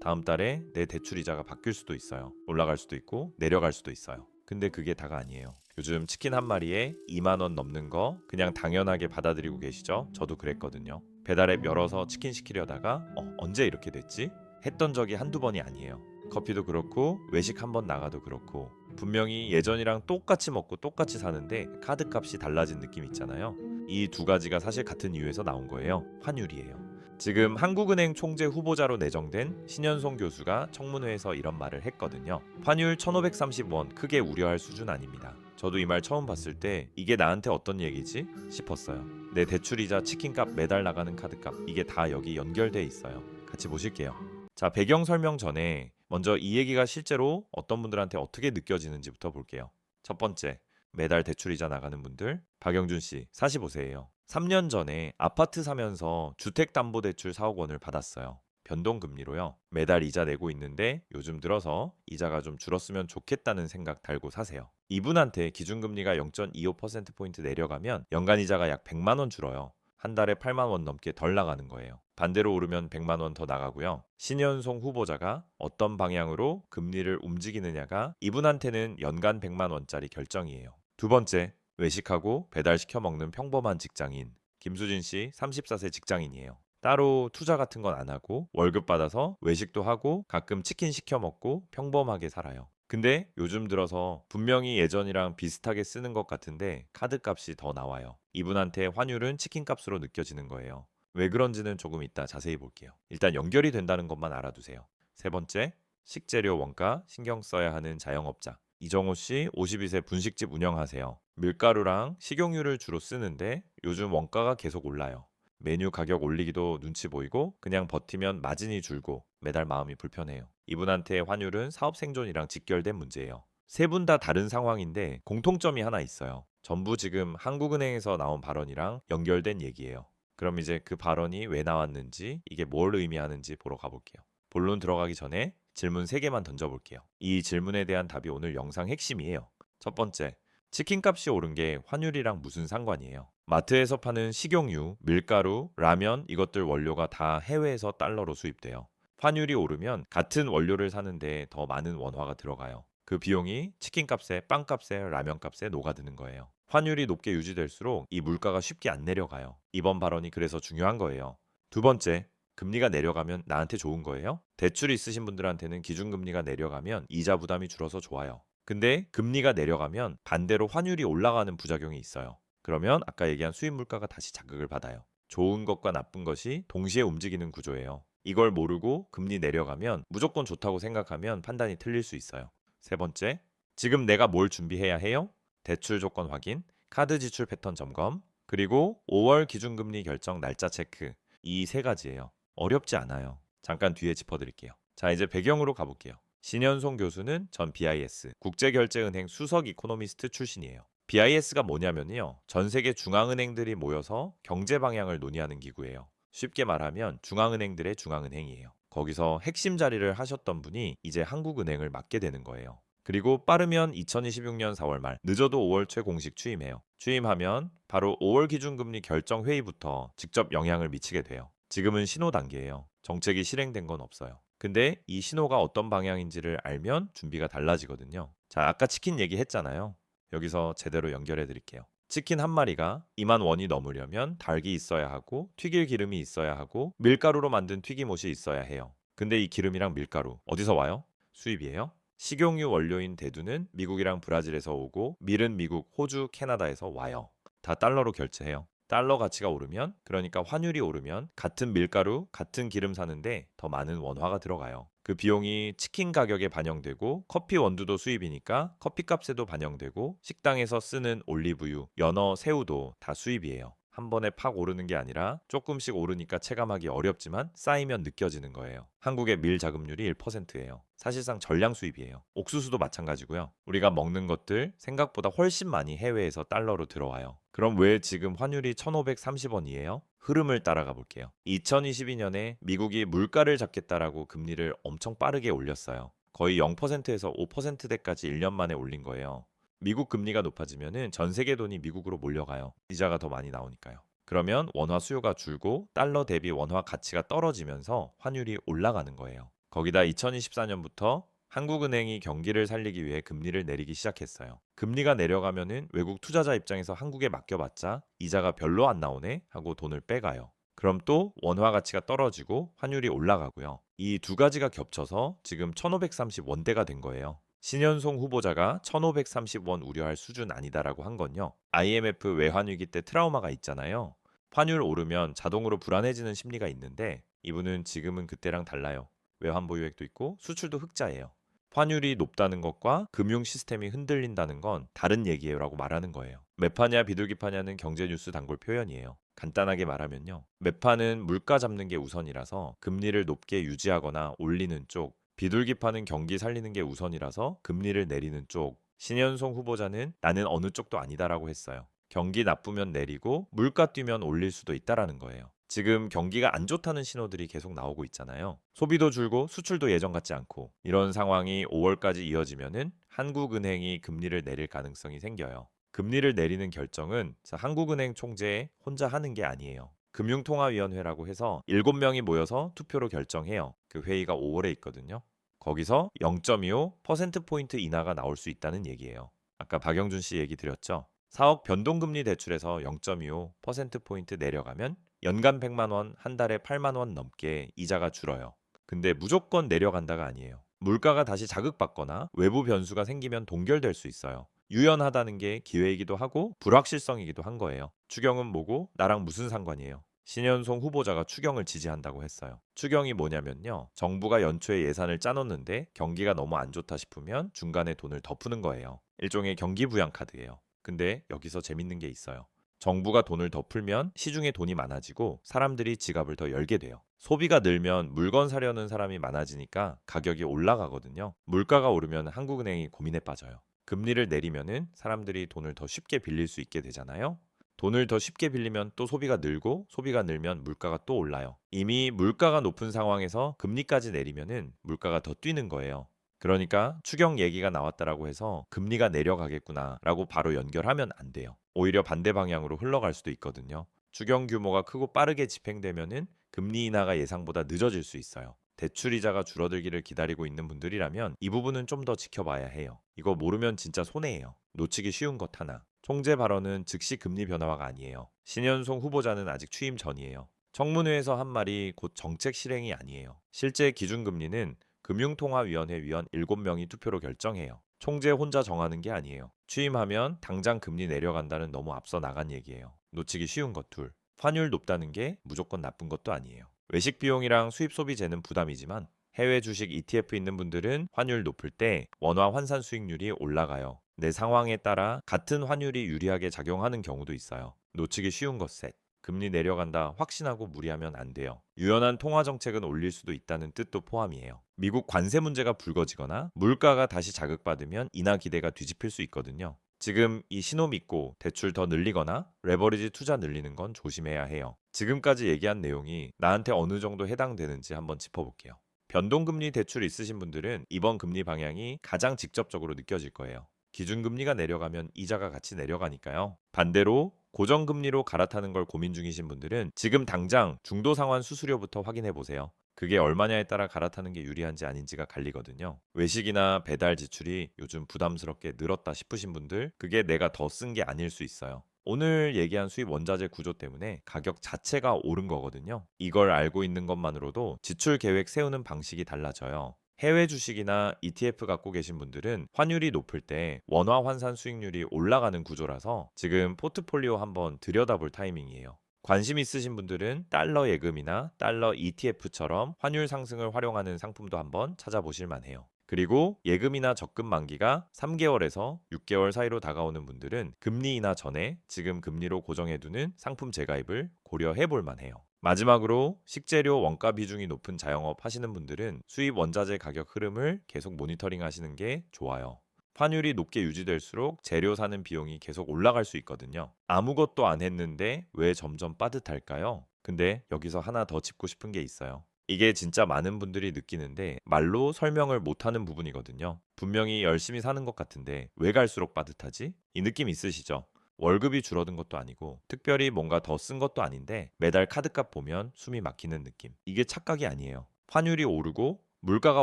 다음 달에 내 대출 이자가 바뀔 수도 있어요. 올라갈 수도 있고 내려갈 수도 있어요. 근데 그게 다가 아니에요. 요즘 치킨 한 마리에 2만 원 넘는 거 그냥 당연하게 받아들이고 계시죠? 저도 그랬거든요. 배달앱 열어서 치킨 시키려다가 언제 이렇게 됐지? 했던 적이 한두 번이 아니에요. 커피도 그렇고 외식 한번 나가도 그렇고 분명히 예전이랑 똑같이 먹고 똑같이 사는데 카드 값이 달라진 느낌 있잖아요. 이 두 가지가 사실 같은 이유에서 나온 거예요. 환율이에요. 지금 한국은행 총재 후보자로 내정된 신현송 교수가 청문회에서 이런 말을 했거든요. 환율 1530원 크게 우려할 수준 아닙니다. 저도 이 말 처음 봤을 때 이게 나한테 어떤 얘기지? 싶었어요. 내 대출이자 치킨값 매달 나가는 카드값 이게 다 여기 연결돼 있어요. 같이 보실게요. 자, 배경 설명 전에 먼저 이 얘기가 실제로 어떤 분들한테 어떻게 느껴지는지부터 볼게요. 첫 번째, 매달 대출이자 나가는 분들, 박영준 씨 45세예요. 3년 전에 아파트 사면서 주택담보대출 4억 원을 받았어요. 변동금리로요. 매달 이자 내고 있는데 요즘 들어서 이자가 좀 줄었으면 좋겠다는 생각 달고 사세요. 이분한테 기준금리가 0.25%포인트 내려가면 연간 이자가 약 100만 원 줄어요. 한 달에 8만 원 넘게 덜 나가는 거예요. 반대로 오르면 100만 원 더 나가고요. 신현송 후보자가 어떤 방향으로 금리를 움직이느냐가 이분한테는 연간 100만 원짜리 결정이에요. 두 번째, 외식하고 배달시켜 먹는 평범한 직장인 김수진 씨 34세 직장인이에요. 따로 투자 같은 건 안 하고 월급 받아서 외식도 하고 가끔 치킨 시켜 먹고 평범하게 살아요. 근데 요즘 들어서 분명히 예전이랑 비슷하게 쓰는 것 같은데 카드값이 더 나와요. 이분한테 환율은 치킨값으로 느껴지는 거예요. 왜 그런지는 조금 이따 자세히 볼게요. 일단 연결이 된다는 것만 알아두세요. 세 번째, 식재료 원가 신경 써야 하는 자영업자. 이정호 씨 52세 분식집 운영하세요. 밀가루랑 식용유를 주로 쓰는데 요즘 원가가 계속 올라요. 메뉴 가격 올리기도 눈치 보이고 그냥 버티면 마진이 줄고 매달 마음이 불편해요. 이분한테 환율은 사업 생존이랑 직결된 문제예요. 세 분 다 다른 상황인데 공통점이 하나 있어요. 전부 지금 한국은행에서 나온 발언이랑 연결된 얘기예요. 그럼 이제 그 발언이 왜 나왔는지 이게 뭘 의미하는지 보러 가볼게요. 본론 들어가기 전에 질문 3개만 던져볼게요. 이 질문에 대한 답이 오늘 영상 핵심이에요. 첫 번째, 치킨값이 오른 게 환율이랑 무슨 상관이에요? 마트에서 파는 식용유, 밀가루, 라면 이것들 원료가 다 해외에서 달러로 수입돼요. 환율이 오르면 같은 원료를 사는데 더 많은 원화가 들어가요. 그 비용이 치킨값에, 빵값에, 라면값에 녹아드는 거예요. 환율이 높게 유지될수록 이 물가가 쉽게 안 내려가요. 이번 발언이 그래서 중요한 거예요. 두 번째, 금리가 내려가면 나한테 좋은 거예요? 대출이 있으신 분들한테는 기준금리가 내려가면 이자 부담이 줄어서 좋아요. 근데 금리가 내려가면 반대로 환율이 올라가는 부작용이 있어요. 그러면 아까 얘기한 수입 물가가 다시 자극을 받아요. 좋은 것과 나쁜 것이 동시에 움직이는 구조예요. 이걸 모르고 금리 내려가면 무조건 좋다고 생각하면 판단이 틀릴 수 있어요. 세 번째, 지금 내가 뭘 준비해야 해요? 대출 조건 확인, 카드 지출 패턴 점검, 그리고 5월 기준금리 결정 날짜 체크. 이 세 가지예요. 어렵지 않아요. 잠깐 뒤에 짚어드릴게요. 자, 이제 배경으로 가볼게요. 신현송 교수는 전 BIS 국제결제은행 수석 이코노미스트 출신이에요. BIS가 뭐냐면요. 전 세계 중앙은행들이 모여서 경제 방향을 논의하는 기구예요. 쉽게 말하면 중앙은행들의 중앙은행이에요. 거기서 핵심 자리를 하셨던 분이 이제 한국은행을 맡게 되는 거예요. 그리고 빠르면 2026년 4월 말, 늦어도 5월 초 공식 취임해요. 취임하면 바로 5월 기준금리 결정 회의부터 직접 영향을 미치게 돼요. 지금은 신호 단계예요. 정책이 실행된 건 없어요. 근데 이 신호가 어떤 방향인지를 알면 준비가 달라지거든요. 자, 아까 치킨 얘기했잖아요. 여기서 제대로 연결해 드릴게요. 치킨 한 마리가 2만 원이 넘으려면 닭이 있어야 하고 튀길 기름이 있어야 하고 밀가루로 만든 튀김옷이 있어야 해요. 근데 이 기름이랑 밀가루 어디서 와요? 수입이에요. 식용유 원료인 대두는 미국이랑 브라질에서 오고 밀은 미국, 호주, 캐나다에서 와요. 다 달러로 결제해요. 달러 가치가 오르면 그러니까 환율이 오르면 같은 밀가루, 같은 기름 사는데 더 많은 원화가 들어가요. 그 비용이 치킨 가격에 반영되고 커피 원두도 수입이니까 커피값에도 반영되고 식당에서 쓰는 올리브유, 연어, 새우도 다 수입이에요. 한 번에 팍 오르는 게 아니라 조금씩 오르니까 체감하기 어렵지만 쌓이면 느껴지는 거예요. 한국의 밀 자급률이 1%예요. 사실상 전량 수입이에요. 옥수수도 마찬가지고요. 우리가 먹는 것들 생각보다 훨씬 많이 해외에서 달러로 들어와요. 그럼 왜 지금 환율이 1,530원이에요? 흐름을 따라가 볼게요. 2022년에 미국이 물가를 잡겠다라고 금리를 엄청 빠르게 올렸어요. 거의 0%에서 5%대까지 1년 만에 올린 거예요. 미국 금리가 높아지면은 전 세계 돈이 미국으로 몰려가요. 이자가 더 많이 나오니까요. 그러면 원화 수요가 줄고 달러 대비 원화 가치가 떨어지면서 환율이 올라가는 거예요. 거기다 2024년부터 한국은행이 경기를 살리기 위해 금리를 내리기 시작했어요. 금리가 내려가면은 외국 투자자 입장에서 한국에 맡겨봤자 이자가 별로 안 나오네 하고 돈을 빼가요. 그럼 또 원화 가치가 떨어지고 환율이 올라가고요. 이 두 가지가 겹쳐서 지금 1530원대가 된 거예요. 신현송 후보자가 1530원 우려할 수준 아니다라고 한 건요. IMF 외환위기 때 트라우마가 있잖아요. 환율 오르면 자동으로 불안해지는 심리가 있는데 이분은 지금은 그때랑 달라요. 외환 보유액도 있고 수출도 흑자예요. 환율이 높다는 것과 금융 시스템이 흔들린다는 건 다른 얘기예요라고 말하는 거예요. 매파냐 비둘기파냐는 경제 뉴스 단골 표현이에요. 간단하게 말하면요. 매파는 물가 잡는 게 우선이라서 금리를 높게 유지하거나 올리는 쪽, 비둘기파는 경기 살리는 게 우선이라서 금리를 내리는 쪽. 신현송 후보자는 나는 어느 쪽도 아니다라고 했어요. 경기 나쁘면 내리고 물가 뛰면 올릴 수도 있다라는 거예요. 지금 경기가 안 좋다는 신호들이 계속 나오고 있잖아요. 소비도 줄고 수출도 예전 같지 않고 이런 상황이 5월까지 이어지면은 한국은행이 금리를 내릴 가능성이 생겨요. 금리를 내리는 결정은 한국은행 총재 혼자 하는 게 아니에요. 금융통화위원회라고 해서 7명이 모여서 투표로 결정해요. 그 회의가 5월에 있거든요. 거기서 0.25%포인트 인하가 나올 수 있다는 얘기예요. 아까 박영준 씨 얘기 드렸죠? 4억 변동금리 대출에서 0.25%포인트 내려가면 연간 100만 원, 한 달에 8만 원 넘게 이자가 줄어요. 근데 무조건 내려간다가 아니에요. 물가가 다시 자극받거나 외부 변수가 생기면 동결될 수 있어요. 유연하다는 게 기회이기도 하고 불확실성이기도 한 거예요. 추경은 뭐고 나랑 무슨 상관이에요? 신현송 후보자가 추경을 지지한다고 했어요. 추경이 뭐냐면요. 정부가 연초에 예산을 짜놓는데 경기가 너무 안 좋다 싶으면 중간에 돈을 더 푸는 거예요. 일종의 경기 부양 카드예요. 근데 여기서 재밌는 게 있어요. 정부가 돈을 더 풀면 시중에 돈이 많아지고 사람들이 지갑을 더 열게 돼요. 소비가 늘면 물건 사려는 사람이 많아지니까 가격이 올라가거든요. 물가가 오르면 한국은행이 고민에 빠져요. 금리를 내리면은 사람들이 돈을 더 쉽게 빌릴 수 있게 되잖아요. 돈을 더 쉽게 빌리면 또 소비가 늘고 소비가 늘면 물가가 또 올라요. 이미 물가가 높은 상황에서 금리까지 내리면은 물가가 더 뛰는 거예요. 그러니까 추경 얘기가 나왔다라고 해서 금리가 내려가겠구나라고 바로 연결하면 안 돼요. 오히려 반대 방향으로 흘러갈 수도 있거든요. 추경 규모가 크고 빠르게 집행되면은 금리 인하가 예상보다 늦어질 수 있어요. 대출 이자가 줄어들기를 기다리고 있는 분들이라면 이 부분은 좀 더 지켜봐야 해요. 이거 모르면 진짜 손해예요. 놓치기 쉬운 것 하나. 총재 발언은 즉시 금리 변화가 아니에요. 신현송 후보자는 아직 취임 전이에요. 청문회에서 한 말이 곧 정책 실행이 아니에요. 실제 기준금리는 금융통화위원회 위원 7명이 투표로 결정해요. 총재 혼자 정하는 게 아니에요. 취임하면 당장 금리 내려간다는 너무 앞서 나간 얘기예요. 놓치기 쉬운 것 둘. 환율 높다는 게 무조건 나쁜 것도 아니에요. 외식 비용이랑 수입 소비재는 부담이지만 해외 주식 ETF 있는 분들은 환율 높을 때 원화 환산 수익률이 올라가요. 내 상황에 따라 같은 환율이 유리하게 작용하는 경우도 있어요. 놓치기 쉬운 것 셋. 금리 내려간다 확신하고 무리하면 안 돼요. 유연한 통화 정책은 올릴 수도 있다는 뜻도 포함이에요. 미국 관세 문제가 불거지거나 물가가 다시 자극받으면 인하 기대가 뒤집힐 수 있거든요. 지금 이 신호 믿고 대출 더 늘리거나 레버리지 투자 늘리는 건 조심해야 해요. 지금까지 얘기한 내용이 나한테 어느 정도 해당되는지 한번 짚어볼게요. 변동금리 대출 있으신 분들은 이번 금리 방향이 가장 직접적으로 느껴질 거예요. 기준금리가 내려가면 이자가 같이 내려가니까요. 반대로 고정금리로 갈아타는 걸 고민 중이신 분들은 지금 당장 중도상환 수수료부터 확인해 보세요. 그게 얼마냐에 따라 갈아타는 게 유리한지 아닌지가 갈리거든요. 외식이나 배달 지출이 요즘 부담스럽게 늘었다 싶으신 분들, 그게 내가 더 쓴 게 아닐 수 있어요. 오늘 얘기한 수입 원자재 구조 때문에 가격 자체가 오른 거거든요. 이걸 알고 있는 것만으로도 지출 계획 세우는 방식이 달라져요. 해외 주식이나 ETF 갖고 계신 분들은 환율이 높을 때 원화 환산 수익률이 올라가는 구조라서 지금 포트폴리오 한번 들여다볼 타이밍이에요. 관심 있으신 분들은 달러 예금이나 달러 ETF처럼 환율 상승을 활용하는 상품도 한번 찾아보실 만해요. 그리고 예금이나 적금 만기가 3개월에서 6개월 사이로 다가오는 분들은 금리 인하 전에 지금 금리로 고정해두는 상품 재가입을 고려해 볼 만해요. 마지막으로 식재료 원가 비중이 높은 자영업 하시는 분들은 수입 원자재 가격 흐름을 계속 모니터링 하시는 게 좋아요. 환율이 높게 유지될수록 재료 사는 비용이 계속 올라갈 수 있거든요. 아무것도 안 했는데 왜 점점 빠듯할까요? 근데 여기서 하나 더 짚고 싶은 게 있어요. 이게 진짜 많은 분들이 느끼는데 말로 설명을 못하는 부분이거든요. 분명히 열심히 사는 것 같은데 왜 갈수록 빠듯하지? 이 느낌 있으시죠? 월급이 줄어든 것도 아니고 특별히 뭔가 더 쓴 것도 아닌데 매달 카드값 보면 숨이 막히는 느낌. 이게 착각이 아니에요. 환율이 오르고 물가가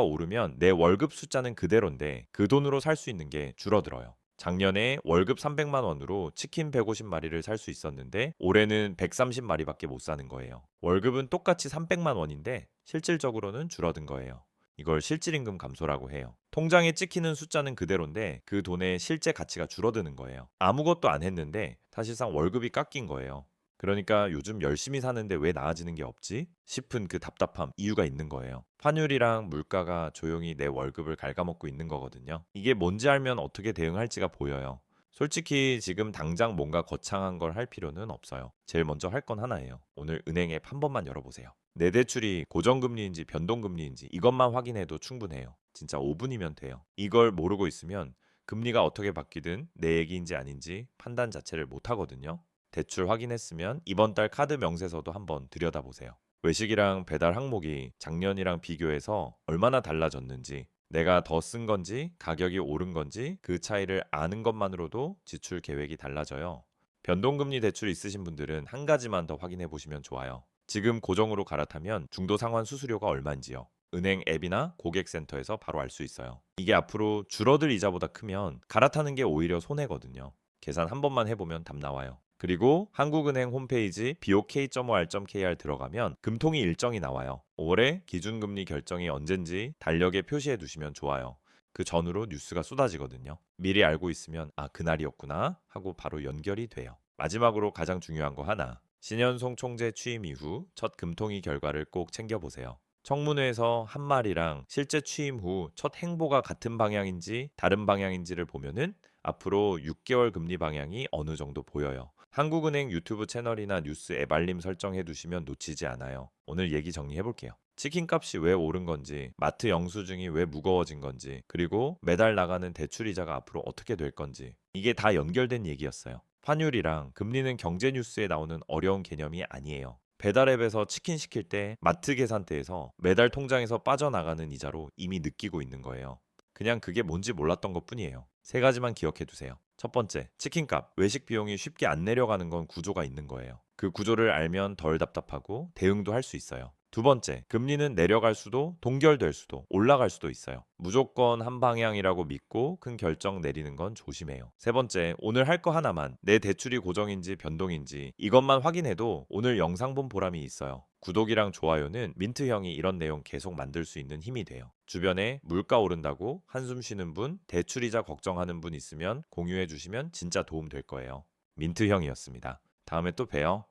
오르면 내 월급 숫자는 그대로인데 그 돈으로 살 수 있는 게 줄어들어요. 작년에 월급 300만 원으로 치킨 150마리를 살 수 있었는데 올해는 130마리밖에 못 사는 거예요. 월급은 똑같이 300만 원인데 실질적으로는 줄어든 거예요. 이걸 실질임금 감소라고 해요. 통장에 찍히는 숫자는 그대로인데 그 돈의 실제 가치가 줄어드는 거예요. 아무것도 안 했는데 사실상 월급이 깎인 거예요. 그러니까 요즘 열심히 사는데 왜 나아지는 게 없지? 싶은 그 답답함, 이유가 있는 거예요. 환율이랑 물가가 조용히 내 월급을 갉아먹고 있는 거거든요. 이게 뭔지 알면 어떻게 대응할지가 보여요. 솔직히 지금 당장 뭔가 거창한 걸 할 필요는 없어요. 제일 먼저 할 건 하나예요. 오늘 은행 앱 한 번만 열어보세요. 내 대출이 고정금리인지 변동금리인지 이것만 확인해도 충분해요. 진짜 5분이면 돼요. 이걸 모르고 있으면 금리가 어떻게 바뀌든 내 얘기인지 아닌지 판단 자체를 못 하거든요. 대출 확인했으면 이번 달 카드 명세서도 한번 들여다보세요. 외식이랑 배달 항목이 작년이랑 비교해서 얼마나 달라졌는지, 내가 더 쓴 건지, 가격이 오른 건지 그 차이를 아는 것만으로도 지출 계획이 달라져요. 변동금리 대출 있으신 분들은 한 가지만 더 확인해 보시면 좋아요. 지금 고정으로 갈아타면 중도 상환 수수료가 얼마인지요. 은행 앱이나 고객센터에서 바로 알 수 있어요. 이게 앞으로 줄어들 이자보다 크면 갈아타는 게 오히려 손해거든요. 계산 한 번만 해보면 답 나와요. 그리고 한국은행 홈페이지 bok.or.kr 들어가면 금통위 일정이 나와요. 5월에 기준금리 결정이 언젠지 달력에 표시해 두시면 좋아요. 그 전후로 뉴스가 쏟아지거든요. 미리 알고 있으면 아, 그날이었구나 하고 바로 연결이 돼요. 마지막으로 가장 중요한 거 하나. 신현송 총재 취임 이후 첫 금통위 결과를 꼭 챙겨보세요. 청문회에서 한 말이랑 실제 취임 후 첫 행보가 같은 방향인지 다른 방향인지를 보면은 앞으로 6개월 금리 방향이 어느 정도 보여요. 한국은행 유튜브 채널이나 뉴스 앱 알림 설정해 두시면 놓치지 않아요. 오늘 얘기 정리해 볼게요. 치킨값이 왜 오른 건지, 마트 영수증이 왜 무거워진 건지, 그리고 매달 나가는 대출 이자가 앞으로 어떻게 될 건지. 이게 다 연결된 얘기였어요. 환율이랑 금리는 경제 뉴스에 나오는 어려운 개념이 아니에요. 배달앱에서 치킨 시킬 때 마트 계산대에서 매달 통장에서 빠져나가는 이자로 이미 느끼고 있는 거예요. 그냥 그게 뭔지 몰랐던 것뿐이에요. 세 가지만 기억해 두세요. 첫 번째, 치킨값, 외식 비용이 쉽게 안 내려가는 건 구조가 있는 거예요. 그 구조를 알면 덜 답답하고 대응도 할 수 있어요. 두 번째, 금리는 내려갈 수도 동결될 수도 올라갈 수도 있어요. 무조건 한 방향이라고 믿고 큰 결정 내리는 건 조심해요. 세 번째, 오늘 할 거 하나만 내 대출이 고정인지 변동인지 이것만 확인해도 오늘 영상 본 보람이 있어요. 구독이랑 좋아요는 민트 형이 이런 내용 계속 만들 수 있는 힘이 돼요. 주변에 물가 오른다고 한숨 쉬는 분, 대출이자 걱정하는 분 있으면 공유해 주시면 진짜 도움 될 거예요. 민트 형이었습니다. 다음에 또 봬요.